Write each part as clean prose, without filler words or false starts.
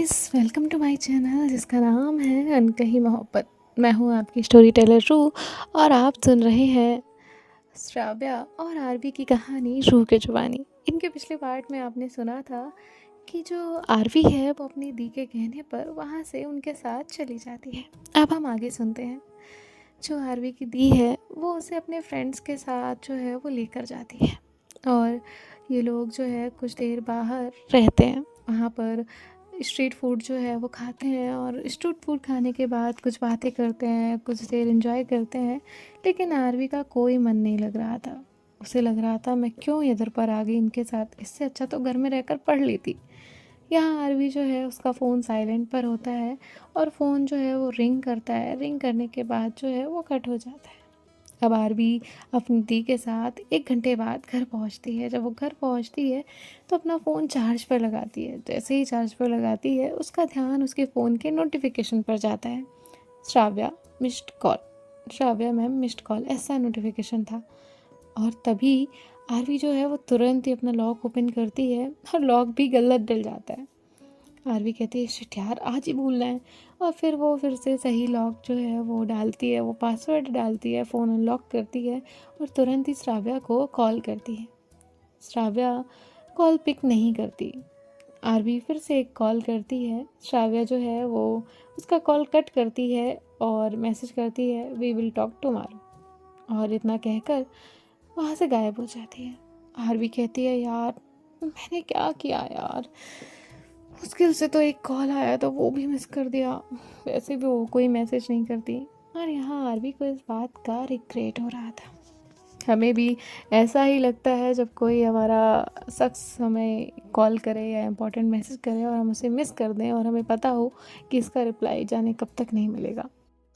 Guys, welcome to my channel जिसका नाम है अनकही मोहब्बत। मैं हूँ आपकी स्टोरी टेलर रू और आप सुन रहे हैं श्राव्या और आरवी की कहानी रूह के जुबानी। इनके पिछले पार्ट में आपने सुना था कि जो आरवी है वो अपनी दी के कहने पर वहाँ से उनके साथ चली जाती है। अब हम आगे सुनते हैं। जो आरवी की दी है वो उसे अपने फ्रेंड्स के साथ जो है वो लेकर जाती है और ये लोग जो है कुछ देर बाहर रहते हैं। वहाँ पर स्ट्रीट फूड जो है वो खाते हैं और स्ट्रीट फूड खाने के बाद कुछ बातें करते हैं, कुछ देर एंजॉय करते हैं। लेकिन आरवी का कोई मन नहीं लग रहा था। उसे लग रहा था मैं क्यों इधर पर आ गई इनके साथ, इससे अच्छा तो घर में रहकर पढ़ लेती। यहाँ आरवी जो है उसका फ़ोन साइलेंट पर होता है और फ़ोन जो है वो रिंग करता है। रिंग करने के बाद जो है वो कट हो जाता है। अब आरवी अपनी दी के साथ 1 घंटे बाद घर पहुंचती है। जब वो घर पहुंचती है तो अपना फ़ोन चार्ज पर लगाती है। जैसे ही चार्ज पर लगाती है उसका ध्यान उसके फ़ोन के नोटिफिकेशन पर जाता है। Shravya missed call, Shravya ma'am missed call, ऐसा नोटिफिकेशन था। और तभी आरवी जो है वो तुरंत ही अपना लॉक ओपन करती है और लॉक भी गलत डल जाता है। आरवी कहती है शिट यार, आज ही भूलना है। और फिर वो फिर से सही लॉक जो है वो डालती है, वो पासवर्ड डालती है, फ़ोन अनलॉक करती है और तुरंत ही श्राव्या को कॉल करती है। श्राव्या कॉल पिक नहीं करती। आरवी फिर से एक कॉल करती है। श्राव्या जो है वो उसका कॉल कट करती है और मैसेज करती है वी विल टॉक टुमारो, और इतना कहकर वहाँ से गायब हो जाती है। आरवी कहती है यार मैंने क्या किया यार, मुश्किल से तो एक कॉल आया तो वो भी मिस कर दिया। वैसे भी वो कोई मैसेज नहीं करती। और यहाँ आरवी को इस बात का रिग्रेट हो रहा था। हमें भी ऐसा ही लगता है जब कोई हमारा शख्स हमें कॉल करे या इम्पोर्टेंट मैसेज करे और हम उसे मिस कर दें और हमें पता हो कि इसका रिप्लाई जाने कब तक नहीं मिलेगा।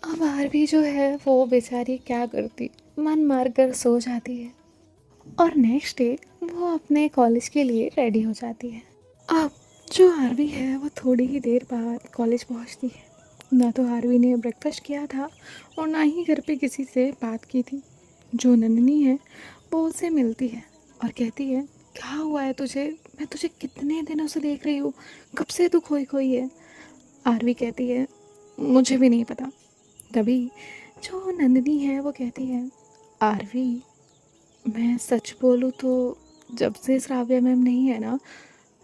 अब आरवी जो है वो बेचारी क्या करती, मन मार कर सो जाती है और नेक्स्ट डे वो अपने कॉलेज के लिए रेडी हो जाती है। अब जो आरवी है वो थोड़ी ही देर बाद कॉलेज पहुंचती है। ना तो आरवी ने ब्रेकफास्ट किया था और ना ही घर पे किसी से बात की थी। जो नंदिनी है वो उससे मिलती है और कहती है क्या हुआ है तुझे, मैं तुझे कितने दिनों से देख रही हूँ, कब से तू खोई खोई है। आरवी कहती है मुझे भी नहीं पता। तभी जो नंदिनी है वो कहती है आरवी, मैं सच बोलूँ तो जब से श्राव्या मैम नहीं है ना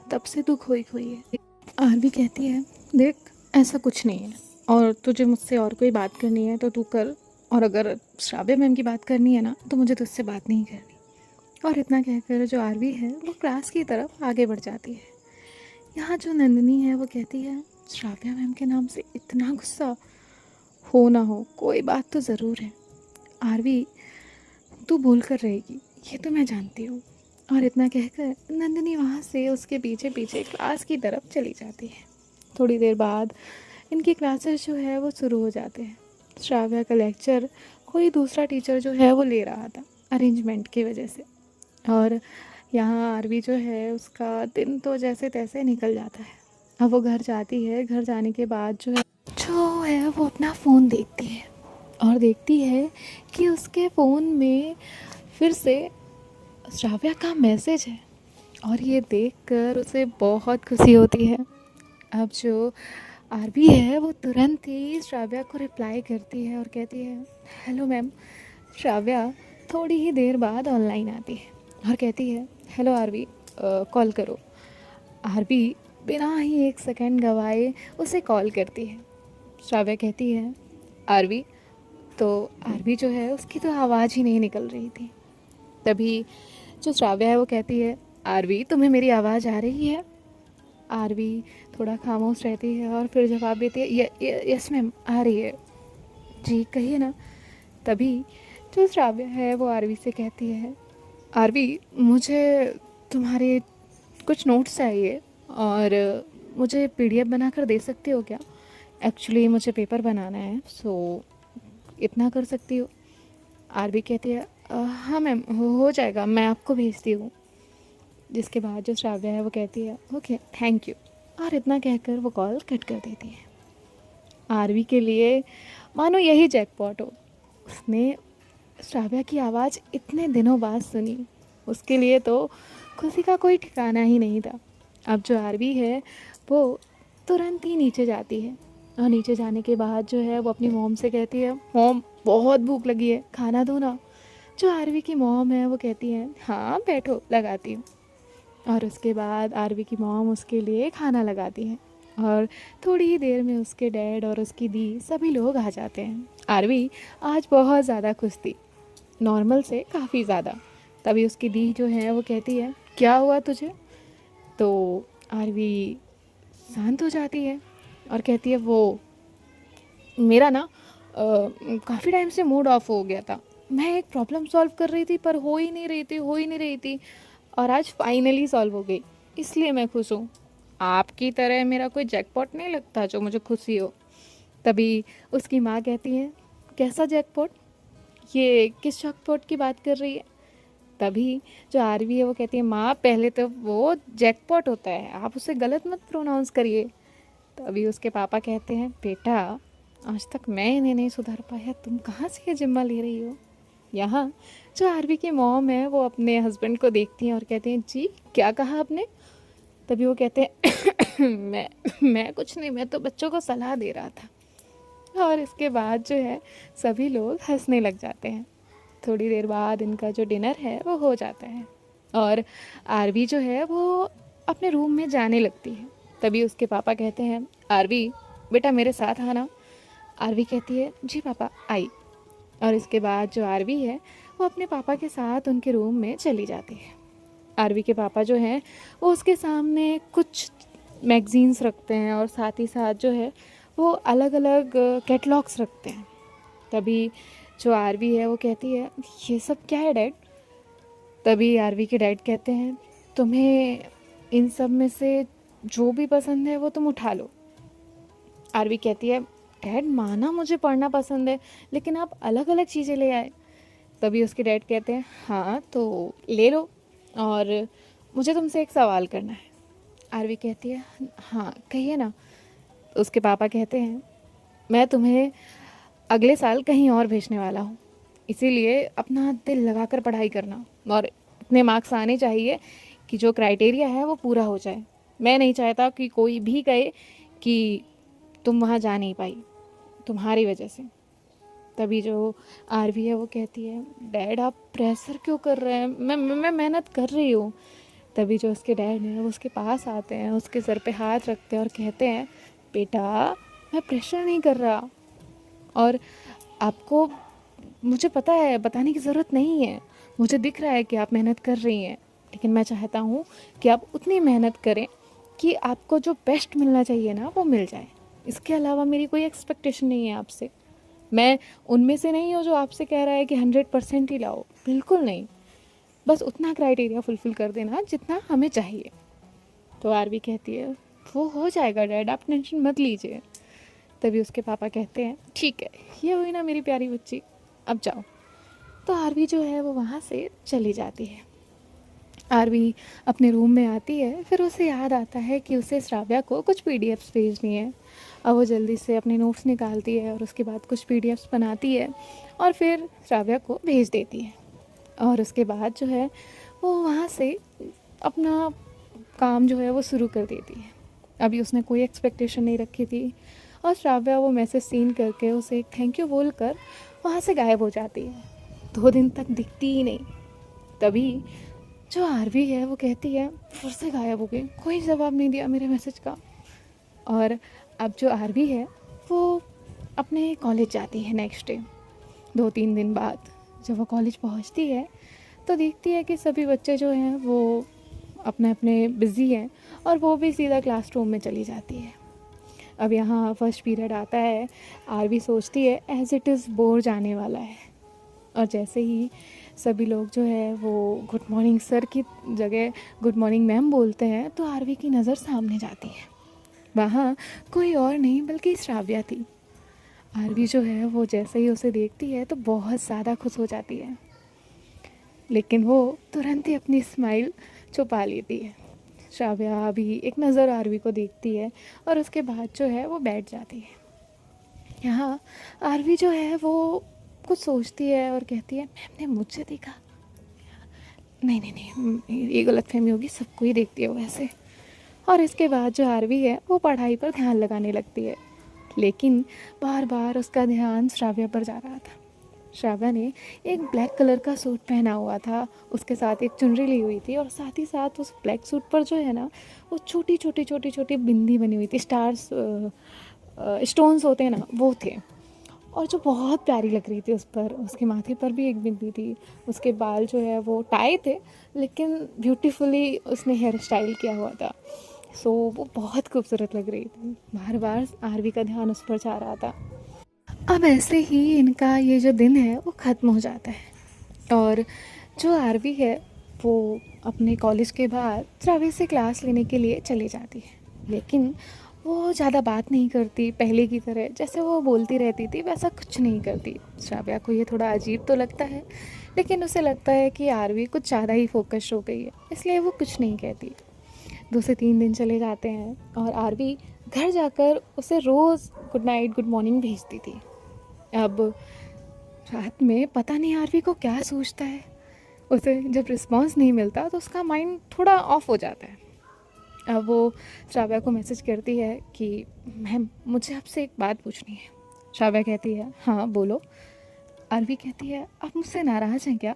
तब से तू खोई खोई है। आरवी कहती है देख ऐसा कुछ नहीं है, और तुझे मुझसे और कोई बात करनी है तो तू कर, और अगर श्राव्या मैम की बात करनी है ना तो मुझे तुझसे बात नहीं करनी। और इतना कहकर जो आरवी है वो क्लास की तरफ आगे बढ़ जाती है। यहाँ जो नंदिनी है वो कहती है श्राव्या मैम के नाम से इतना गुस्सा, हो ना हो कोई बात तो ज़रूर है। आरवी तू भूल कर रहेगी ये तो मैं जानती हूँ। और इतना कहकर नंदिनी वहाँ से उसके पीछे पीछे क्लास की तरफ चली जाती है। थोड़ी देर बाद इनकी क्लासेस जो है वो शुरू हो जाते हैं। श्राव्या का लेक्चर कोई दूसरा टीचर जो है वो ले रहा था अरेंजमेंट की वजह से। और यहाँ आरवी जो है उसका दिन तो जैसे तैसे निकल जाता है। अब वो घर जाती है। घर जाने के बाद जो है वो अपना फ़ोन देखती है और देखती है कि उसके फ़ोन में फिर से श्राव्या का मैसेज है। और ये देखकर उसे बहुत खुशी होती है। अब जो आरवी है वो तुरंत ही श्राव्या को रिप्लाई करती है और कहती है हेलो मैम। श्राव्या थोड़ी ही देर बाद ऑनलाइन आती है और कहती है हेलो आरवी, कॉल करो। आरवी बिना ही 1 सेकंड गवाए उसे कॉल करती है। श्राव्या कहती है आरवी, तो आरवी जो है उसकी तो आवाज़ ही नहीं निकल रही थी। तभी जो श्राव्या है वो कहती है आरवी तुम्हें मेरी आवाज़ आ रही है। आरवी थोड़ा खामोश रहती है और फिर जवाब देती है यस मैम आ रही है, जी कहिए ना। तभी जो श्राव्या है वो आरवी से कहती है आरवी मुझे तुम्हारे कुछ नोट्स चाहिए और मुझे पीडीएफ बनाकर दे सकते हो क्या। एक्चुअली मुझे पेपर बनाना है, सो इतना कर सकती हो। आरवी कहती है हाँ मैम हो जाएगा, मैं आपको भेजती हूँ। जिसके बाद जो श्राव्या है वो कहती है ओके थैंक यू, और इतना कहकर वो कॉल कट कर देती है। आरवी के लिए मानो यही जैकपॉट हो, उसने श्राव्या की आवाज़ इतने दिनों बाद सुनी। उसके लिए तो खुशी का कोई ठिकाना ही नहीं था। अब जो आरवी है वो तुरंत ही नीचे जाती है। और नीचे जाने के बाद जो है वो अपनी मॉम से कहती है, मॉम बहुत भूख लगी है, खाना दो ना। जो आरवी की मॉम है वो कहती है, हाँ बैठो लगाती हूँ। और उसके बाद आरवी की मॉम उसके लिए खाना लगाती है। और थोड़ी ही देर में उसके डैड और उसकी दी सभी लोग आ जाते हैं। आरवी आज बहुत ज़्यादा खुश थी, नॉर्मल से काफ़ी ज़्यादा। तभी उसकी दी जो है वो कहती है, क्या हुआ तुझे? तो आरवी शांत हो जाती है और कहती है, वो मेरा ना काफ़ी टाइम से मूड ऑफ हो गया था। मैं एक प्रॉब्लम सॉल्व कर रही थी पर हो ही नहीं रही थी और आज फाइनली सॉल्व हो गई, इसलिए मैं खुश हूँ। आपकी तरह मेरा कोई जैकपॉट नहीं लगता जो मुझे खुशी हो। तभी उसकी माँ कहती है, कैसा जैकपॉट? ये किस जैकपॉट की बात कर रही है? तभी जो आरवी है वो कहती है, माँ पहले तो वो जैकपॉट होता है, आप उसे गलत मत प्रोनाउंस करिए। तभी उसके पापा कहते हैं, बेटा आज तक मैं इन्हें नहीं सुधार पाया, तुम कहाँ से ये जिम्मा ले रही हो? यहाँ जो आरवी की मॉम है वो अपने हस्बैंड को देखती हैं और कहती हैं, जी क्या कहा आपने? तभी वो कहते हैं, मैं कुछ नहीं, मैं तो बच्चों को सलाह दे रहा था। और इसके बाद जो है सभी लोग हंसने लग जाते हैं। थोड़ी देर बाद इनका जो डिनर है वो हो जाता है और आरवी जो है वो अपने रूम में जाने लगती है। तभी उसके पापा कहते हैं, आरवी बेटा मेरे साथ आना। आरवी कहती है, जी पापा आई। और इसके बाद जो आरवी है वो अपने पापा के साथ उनके रूम में चली जाती है। आरवी के पापा जो हैं वो उसके सामने कुछ मैगज़ीन्स रखते हैं और साथ ही साथ जो है वो अलग अलग कैटलॉग्स रखते हैं। तभी जो आरवी है वो कहती है, ये सब क्या है डैड? तभी आरवी के डैड कहते हैं, तुम्हें इन सब में से जो भी पसंद है वो तुम उठा लो। आरवी कहती है, डैड माना मुझे पढ़ना पसंद है लेकिन आप अलग अलग चीज़ें ले आए। तभी उसके डैड कहते हैं, हाँ तो ले लो, और मुझे तुमसे एक सवाल करना है। आरवी कहती है, हाँ कहिए ना। उसके पापा कहते हैं, मैं तुम्हें अगले साल कहीं और भेजने वाला हूँ, इसीलिए अपना दिल लगाकर पढ़ाई करना और इतने मार्क्स आने चाहिए कि जो क्राइटेरिया है वो पूरा हो जाए। मैं नहीं चाहता कि कोई भी कहे कि तुम वहाँ जा नहीं पाई तुम्हारी वजह से। तभी जो आरवी है वो कहती है, डैड आप प्रेशर क्यों कर रहे हैं, मैं मेहनत कर रही हूँ। तभी जो उसके डैड हैं वो उसके पास आते हैं, उसके सर पे हाथ रखते हैं और कहते हैं, बेटा मैं प्रेशर नहीं कर रहा, और आपको मुझे पता है बताने की ज़रूरत नहीं है, मुझे दिख रहा है कि आप मेहनत कर रही हैं, लेकिन मैं चाहता हूँ कि आप उतनी मेहनत करें कि आपको जो बेस्ट मिलना चाहिए ना वो मिल जाए। इसके अलावा मेरी कोई एक्सपेक्टेशन नहीं है आपसे। मैं उनमें से नहीं हूँ जो आपसे कह रहा है कि 100% ही लाओ, बिल्कुल नहीं। बस उतना क्राइटेरिया फुलफ़िल कर देना जितना हमें चाहिए। तो आरवी कहती है, वो हो जाएगा डैड, आप टेंशन मत लीजिए। तभी उसके पापा कहते हैं, ठीक है ये हुई ना मेरी प्यारी बच्ची, अब जाओ। तो आरवी जो है वो वहाँ से चली जाती है। आरवी अपने रूम में आती है, फिर उसे याद आता है कि उसे श्राव्या को कुछ पीडीएफ्स भेजनी है। अब वो जल्दी से अपने नोट्स निकालती है और उसके बाद कुछ पीडीएफ्स बनाती है और फिर श्राव्या को भेज देती है। और उसके बाद जो है वो वहाँ से अपना काम जो है वो शुरू कर देती है। अभी उसने कोई एक्सपेक्टेशन नहीं रखी थी और श्राव्या वो मैसेज सीन करके उसे एक थैंक यू बोल कर वहाँ से गायब हो जाती है। 2 दिन तक दिखती ही नहीं। तभी जो आरवी है वो कहती है, फिर से गायब हो गई, कोई जवाब नहीं दिया मेरे मैसेज का। और अब जो आरवी है वो अपने कॉलेज जाती है नेक्स्ट डे। 2-3 दिन बाद जब वो कॉलेज पहुंचती है तो देखती है कि सभी बच्चे जो हैं वो अपने अपने बिज़ी हैं और वो भी सीधा क्लासरूम में चली जाती है। अब यहाँ फर्स्ट पीरियड आता है। आरवी सोचती है एज़ इट इज़ बोर जाने वाला है, और जैसे ही सभी लोग जो है वो गुड मॉर्निंग सर की जगह गुड मॉर्निंग मैम बोलते हैं तो आरवी की नज़र सामने जाती है। वहाँ कोई और नहीं बल्कि श्राव्या थी। आरवी जो है वो जैसे ही उसे देखती है तो बहुत ज़्यादा खुश हो जाती है, लेकिन वो तुरंत ही अपनी स्माइल छुपा लेती है। श्राव्या भी एक नज़र आरवी को देखती है और उसके बाद जो है वो बैठ जाती है। यहाँ आरवी जो है वो कुछ सोचती है और कहती है, मैम ने मुझे देखा? नहीं नहीं नहीं, ये गलतफहमी होगी, सबको ही देखती है वैसे। और इसके बाद जो आरवी है वो पढ़ाई पर ध्यान लगाने लगती है। लेकिन बार बार उसका ध्यान श्राव्या पर जा रहा था। श्राव्या ने एक ब्लैक कलर का सूट पहना हुआ था, उसके साथ एक चुनरी ली हुई थी और साथ ही साथ उस ब्लैक सूट पर जो है ना वो छोटी छोटी छोटी छोटी बिंदी बनी हुई थी, स्टार्स स्टोन्स होते हैं ना वो थे, और जो बहुत प्यारी लग रही थी उस पर। उसके माथे पर भी एक बिंदी थी, उसके बाल जो है वो टाई थे लेकिन ब्यूटीफुली उसने हेयर स्टाइल किया हुआ था। सो वो बहुत खूबसूरत लग रही थी। बार बार आरवी का ध्यान उस पर जा रहा था। अब ऐसे ही इनका ये जो दिन है वो ख़त्म हो जाता है और जो आरवी है वो अपने कॉलेज के बाद श्राव्या से क्लास लेने के लिए चली जाती है। लेकिन वो ज़्यादा बात नहीं करती पहले की तरह, जैसे वो बोलती रहती थी वैसा कुछ नहीं करती। श्राव्या को ये थोड़ा अजीब तो लगता है, लेकिन उसे लगता है कि आरवी कुछ ज़्यादा ही फोकस हो गई है, इसलिए वो कुछ नहीं कहती। 2 से 3 दिन चले जाते हैं और आरवी घर जाकर उसे रोज़ गुड नाइट गुड मॉर्निंग भेजती थी। अब रात में पता नहीं आरवी को क्या सोचता है, उसे जब रिस्पॉन्स नहीं मिलता तो उसका माइंड थोड़ा ऑफ हो जाता है। अब वो श्राव्या को मैसेज करती है कि मैम मुझे आपसे एक बात पूछनी है। श्राव्या कहती है हाँ बोलो। आरवी कहती है आप मुझसे नाराज़ हैं क्या?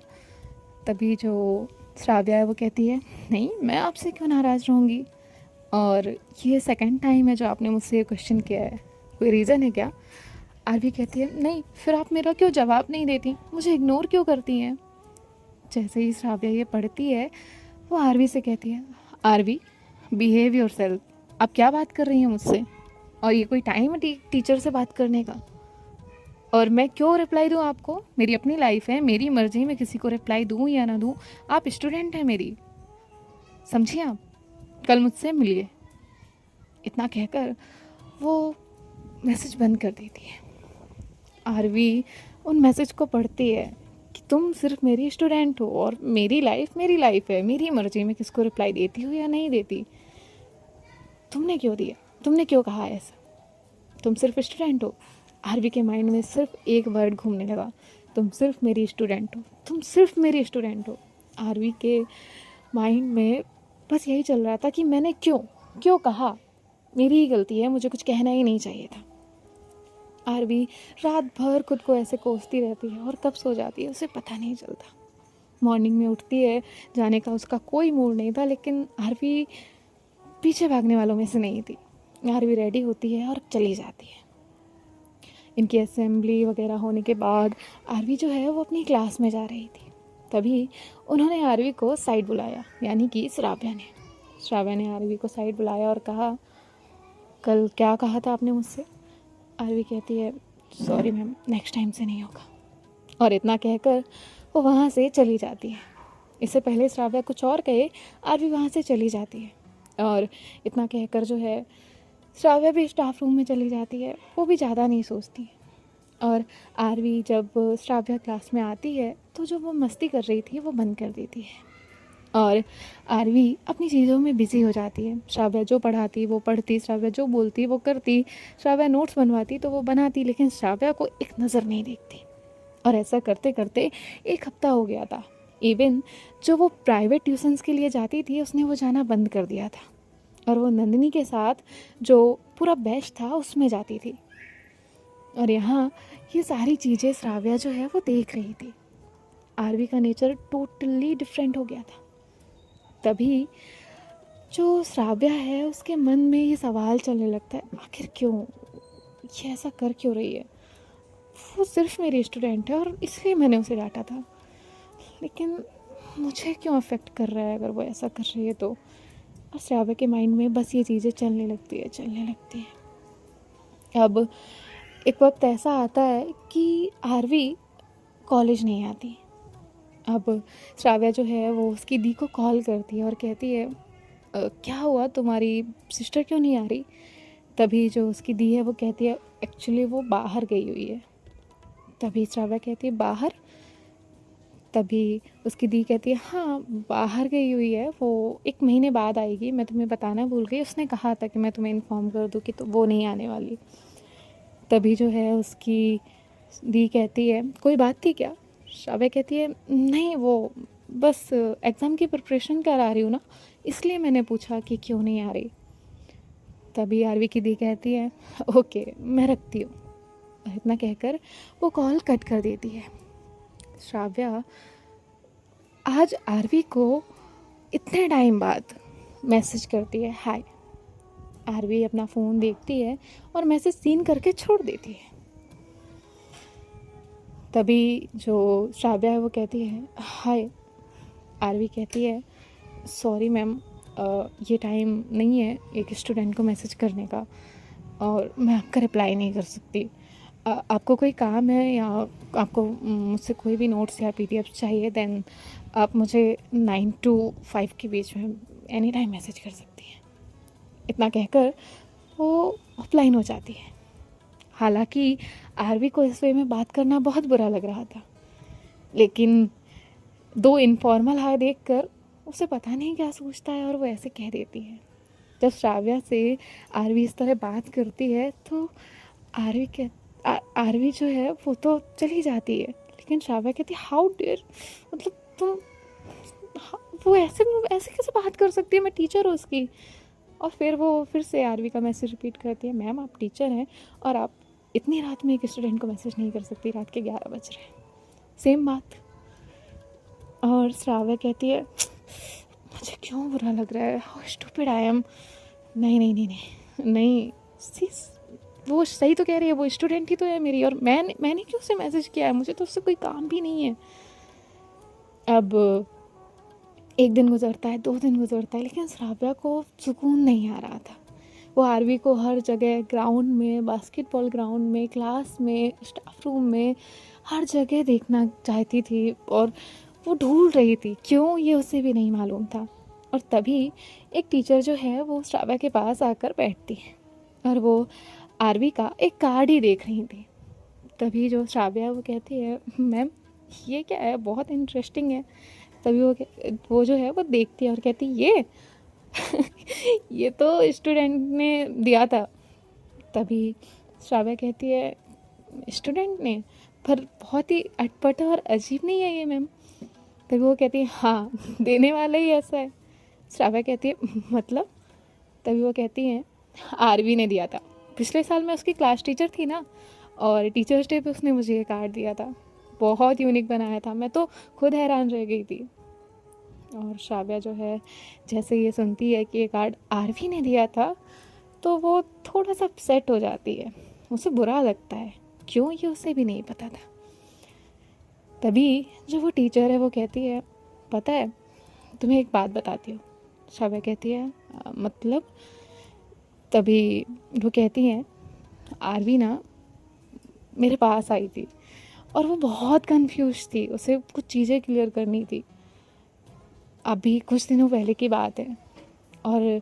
तभी जो श्राव्या है वो कहती है नहीं, मैं आपसे क्यों नाराज़ रहूँगी, और ये सेकंड टाइम है जो आपने मुझसे ये क्वेश्चन किया है, कोई रीज़न है क्या? आरवी कहती है नहीं, फिर आप मेरा क्यों जवाब नहीं देती, मुझे इग्नोर क्यों करती हैं? जैसे ही श्राव्या ये पढ़ती है वो आरवी से कहती है आरवी बिहेव योर सेल्फ, आप क्या बात कर रही हैं मुझसे, और ये कोई टाइम है टीचर से बात करने का? और मैं क्यों रिप्लाई दूँ आपको? मेरी अपनी लाइफ है, मेरी मर्जी, मैं किसी को रिप्लाई दूँ या ना दूँ। आप स्टूडेंट हैं मेरी, समझिए आप, कल मुझसे मिलिए। इतना कहकर वो मैसेज बंद कर देती है। आरवी उन मैसेज को पढ़ती है कि तुम सिर्फ मेरी स्टूडेंट हो और मेरी लाइफ है, मेरी मर्जी, मैं किसको रिप्लाई देती हूँ या नहीं देती। तुमने क्यों दिया, तुमने क्यों कहा ऐसा, तुम सिर्फ स्टूडेंट हो। आरवी के माइंड में सिर्फ एक वर्ड घूमने लगा, तुम सिर्फ मेरी स्टूडेंट हो, तुम सिर्फ मेरी स्टूडेंट हो। आरवी के माइंड में बस यही चल रहा था कि मैंने क्यों क्यों कहा, मेरी ही गलती है, मुझे कुछ कहना ही नहीं चाहिए था। आरवी रात भर खुद को ऐसे कोसती रहती है और कब सो जाती है उसे पता नहीं चलता। मॉर्निंग में उठती है, जाने का उसका कोई मूड नहीं था, लेकिन आरवी पीछे भागने वालों में से नहीं थी। आरवी रेडी होती है और चली जाती है। इनकी असेंबली वगैरह होने के बाद आरवी जो है वो अपनी क्लास में जा रही थी। तभी उन्होंने आरवी को साइड बुलाया, यानी कि श्राव्या ने आरवी को साइड बुलाया और कहा कल क्या कहा था आपने मुझसे? आरवी कहती है सॉरी मैम, नेक्स्ट टाइम से नहीं होगा, और इतना कहकर वो वहाँ से चली जाती है। इससे पहले श्राव्या कुछ और कहे, आरवी वहाँ से चली जाती है और इतना कहकर जो है श्राव्या भी स्टाफ रूम में चली जाती है। वो भी ज़्यादा नहीं सोचती। और आरवी जब श्राव्या क्लास में आती है तो जो वो मस्ती कर रही थी वो बंद कर देती है और आरवी अपनी चीज़ों में बिज़ी हो जाती है। श्राव्या जो पढ़ाती वो पढ़ती, श्राव्या जो बोलती वो करती, श्राव्या नोट्स बनवाती तो वो बनाती, लेकिन श्राव्या को एक नज़र नहीं देखती। और ऐसा करते करते 1 हफ्ता हो गया था। इवन जो वो प्राइवेट ट्यूशन्स के लिए जाती थी उसने वो जाना बंद कर दिया था और वो नंदिनी के साथ जो पूरा बैच था उसमें जाती थी। और यहाँ ये सारी चीज़ें श्राव्या जो है वो देख रही थी। आरवी का नेचर टोटली डिफरेंट हो गया था। तभी जो श्राव्या है उसके मन में ये सवाल चलने लगता है आखिर क्यों, ये ऐसा कर क्यों रही है? वो सिर्फ मेरी स्टूडेंट है और इसलिए मैंने उसे डांटा था, लेकिन मुझे क्यों अफेक्ट कर रहा है अगर वो ऐसा कर रही है तो? और श्राव्या के माइंड में बस ये चीज़ें चलने लगती है। अब एक वक्त ऐसा आता है कि आरवी कॉलेज नहीं आती। अब श्राव्या जो है वो उसकी दी को कॉल करती है और कहती है क्या हुआ, तुम्हारी सिस्टर क्यों नहीं आ रही? तभी जो उसकी दी है वो कहती है एक्चुअली वो बाहर गई हुई है। तभी श्राव्या कहती है बाहर? तभी उसकी दी कहती है हाँ बाहर गई हुई है, वो 1 महीने बाद आएगी, मैं तुम्हें बताना भूल गई, उसने कहा था कि मैं तुम्हें इन्फॉर्म कर दूँ कि तो वो नहीं आने वाली। तभी जो है उसकी दी कहती है कोई बात थी क्या? श्राव्या कहती है नहीं, वो बस एग्ज़ाम की प्रिपरेशन करा रही हूँ ना, इसलिए मैंने पूछा कि क्यों नहीं आ रही। तभी आरवी की दी कहती है ओके मैं रखती हूँ, और इतना कहकर वो कॉल कट कर देती है। श्राव्या आज आरवी को इतने टाइम बाद मैसेज करती है हाय। आरवी अपना फ़ोन देखती है और मैसेज सीन करके छोड़ देती है। तभी जो श्राव्या है वो कहती है हाय। आरवी कहती है सॉरी मैम, ये टाइम नहीं है एक स्टूडेंट को मैसेज करने का, और मैं आपका रिप्लाई नहीं कर सकती। आपको कोई काम है या आपको मुझसे कोई भी नोट्स या पीडीएफ चाहिए, देन आप मुझे 9 to 5 के बीच में एनी टाइम मैसेज कर सकती हैं। इतना कहकर वो ऑफलाइन हो जाती है। हालांकि आरवी को इस वे में बात करना बहुत बुरा लग रहा था, लेकिन दो इनफॉर्मल हाय देखकर उसे पता नहीं क्या सोचता है और वो ऐसे कह देती है। जब श्राव्या से आरवी इस तरह बात करती है तो आरवी जो है वो तो चली जाती है, लेकिन श्राव्या कहती है हाउ डेयर, मतलब तुम वो ऐसे ऐसे कैसे बात कर सकती है, मैं टीचर हूँ उसकी। और फिर वो फिर से आरवी का मैसेज रिपीट करती है मैम आप टीचर हैं और आप इतनी रात में एक स्टूडेंट को मैसेज नहीं कर सकती, रात के 11 बज रहे हैं। सेम बात। और श्राव्या कहती है मुझे क्यों बुरा लग रहा है, हाउ स्टूपिड आई एम। नहीं नहीं नहीं नहीं नहीं, सी वो सही तो कह रही है, वो स्टूडेंट ही तो है मेरी, और मैंने क्यों उसे मैसेज किया है, मुझे तो उससे कोई काम भी नहीं है। अब एक दिन गुजरता है, 2 दिन गुजरता है, लेकिन श्राव्या को सुकून नहीं आ रहा था। वो आरवी को हर जगह, ग्राउंड में, बास्केटबॉल ग्राउंड में, क्लास में, स्टाफ रूम में, हर जगह देखना चाहती थी और वो ढूंढ रही थी, क्यों ये उसे भी नहीं मालूम था। और तभी एक टीचर जो है वो श्राव्या के पास आकर बैठती है और वो आरवी का एक कार्ड ही देख रही थी। तभी जो श्राव्या है वो कहती है मैम ये क्या है, बहुत इंटरेस्टिंग है। तभी वो जो है वो देखती है और कहती है ये ये तो स्टूडेंट ने दिया था। तभी श्राव्या कहती है स्टूडेंट ने, पर बहुत ही अटपटा और अजीब नहीं है ये मैम। तभी वो कहती है हाँ देने वाला ही ऐसा है। श्राव्या कहती है मतलब। तभी वो कहती है आरवी ने दिया था, पिछले साल मैं उसकी क्लास टीचर थी ना, और टीचर्स डे पे उसने मुझे ये कार्ड दिया था, बहुत यूनिक बनाया था, मैं तो खुद हैरान रह गई थी। और श्राव्या जो है जैसे ये सुनती है कि ये कार्ड आरवी ने दिया था तो वो थोड़ा सा अपसेट हो जाती है, उसे बुरा लगता है, क्यों ये उसे भी नहीं पता था। तभी जो वो टीचर है वो कहती है पता है तुम्हें एक बात बताती हूँ। श्राव्या कहती है मतलब। तभी वो कहती है आरवी ना मेरे पास आई थी और वो बहुत कंफ्यूज थी, उसे कुछ चीज़ें क्लियर करनी थी। अभी कुछ दिनों पहले की बात है, और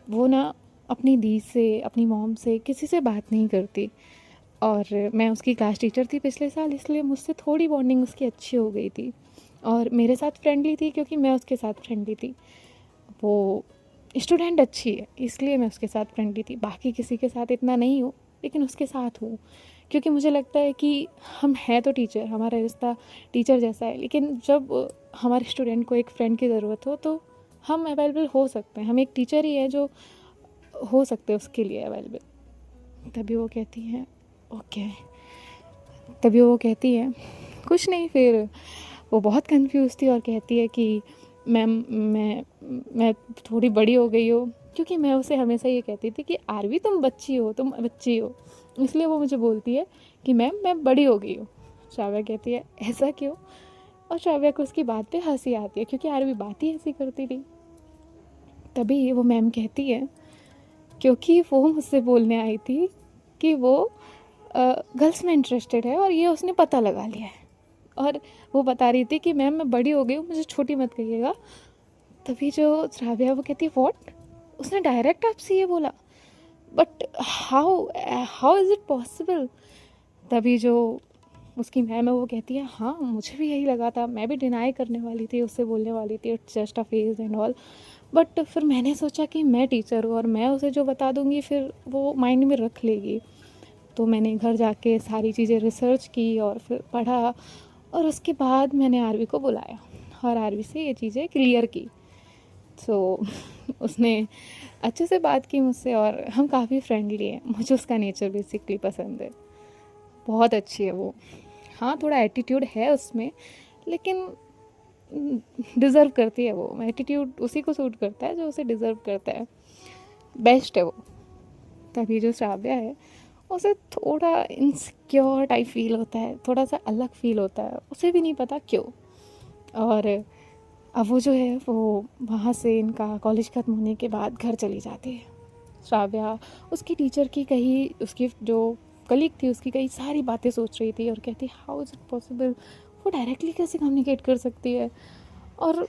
वो ना अपनी दी से, अपनी मॉम से, किसी से बात नहीं करती। और मैं उसकी क्लास टीचर थी पिछले साल, इसलिए मुझसे थोड़ी बॉन्डिंग उसकी अच्छी हो गई थी, और मेरे साथ फ्रेंडली थी क्योंकि मैं उसके साथ फ्रेंडली थी। वो स्टूडेंट अच्छी है इसलिए मैं उसके साथ फ्रेंडली थी, बाकी किसी के साथ इतना नहीं हूँ, लेकिन उसके साथ हूँ क्योंकि मुझे लगता है कि हम हैं तो टीचर, हमारा रिश्ता टीचर जैसा है, लेकिन जब हमारे स्टूडेंट को एक फ्रेंड की ज़रूरत हो तो हम अवेलेबल हो सकते हैं, हम एक टीचर ही है जो हो सकते हैं उसके लिए अवेलेबल। तभी वो कहती हैं ओके। तभी वो कहती है कुछ नहीं, फिर वो बहुत कंफ्यूज थी और कहती है कि मैम मैं थोड़ी बड़ी हो गई हो, क्योंकि मैं उसे हमेशा ये कहती थी कि आरवी तुम बच्ची हो, तुम बच्ची हो, इसलिए वो मुझे बोलती है कि मैम मैं बड़ी हो गई हूँ। श्राव्या कहती है ऐसा क्यों। और श्राव्या को उसकी बात पे हंसी आती है क्योंकि आरवी बात ही ऐसी करती थी। तभी वो मैम कहती है क्योंकि वो मुझसे बोलने आई थी कि वो गर्ल्स में इंटरेस्टेड है और ये उसने पता लगा लिया है, और वो बता रही थी कि मैम मैं बड़ी हो गई हूँ, मुझे छोटी मत कहिएगा। तभी जो श्राव्या वो कहती है व्हाट, उसने डायरेक्ट आपसे ये बोला, but how how is it possible. तभी जो उसकी मैम है वो कहती है हाँ मुझे भी यही लगा था, मैं भी डिनाई करने वाली थी, उससे बोलने वाली थी it's just a phase and all, but फिर मैंने सोचा कि मैं टीचर हूँ और मैं उसे जो बता दूँगी फिर वो माइंड में रख लेगी। तो मैंने घर जाके सारी चीज़ें रिसर्च की और फिर पढ़ा, और उसके बाद मैंने आरवी को बुलाया और आरवी से ये चीज़ें क्लियर की। सो उसने अच्छे से बात की मुझसे और हम काफ़ी फ्रेंडली हैं। मुझे उसका नेचर बेसिकली पसंद है, बहुत अच्छी है वो। हाँ, थोड़ा एटीट्यूड है उसमें, लेकिन डिज़र्व करती है वो। एटीट्यूड उसी को सूट करता है जो उसे डिज़र्व करता है। बेस्ट है वो। तभी जो श्राव्या है उसे थोड़ा इनसिक्योर टाइप फील होता है, थोड़ा सा अलग फील होता है, उसे भी नहीं पता क्यों। और अब वो जो है वो वहाँ से इनका कॉलेज खत्म होने के बाद घर चली जाती है श्राव्या। उसकी टीचर की कही, उसकी जो कलीग थी उसकी कई सारी बातें सोच रही थी और कहती हाउ इज़ इट पॉसिबल, वो डायरेक्टली कैसे कम्युनिकेट कर सकती है। और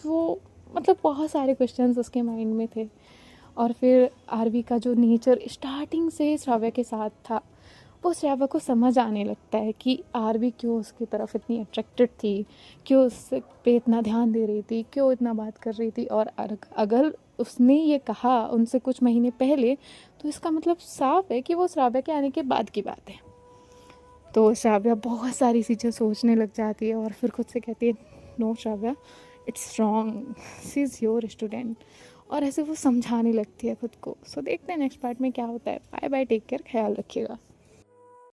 वो मतलब बहुत सारे क्वेश्चंस उसके माइंड में थे। और फिर आरवी का जो नेचर स्टार्टिंग से श्राव्या के साथ था, वो श्राव्या को समझ आने लगता है कि आरवी क्यों उसकी तरफ इतनी अट्रैक्टेड थी, क्यों उस पे इतना ध्यान दे रही थी, क्यों इतना बात कर रही थी। और अगर उसने ये कहा उनसे कुछ महीने पहले, तो इसका मतलब साफ है कि वो श्राव्या के आने के बाद की बात है। तो श्राव्या बहुत सारी चीज़ें सोचने लग जाती है और फिर खुद से कहती है no Shravya, it's wrong, she is your student. और ऐसे वो समझाने लगती है खुद को। सो देखते हैं नेक्स्ट पार्ट में क्या होता है। बाय बाय, टेक केयर, ख्याल रखिएगा।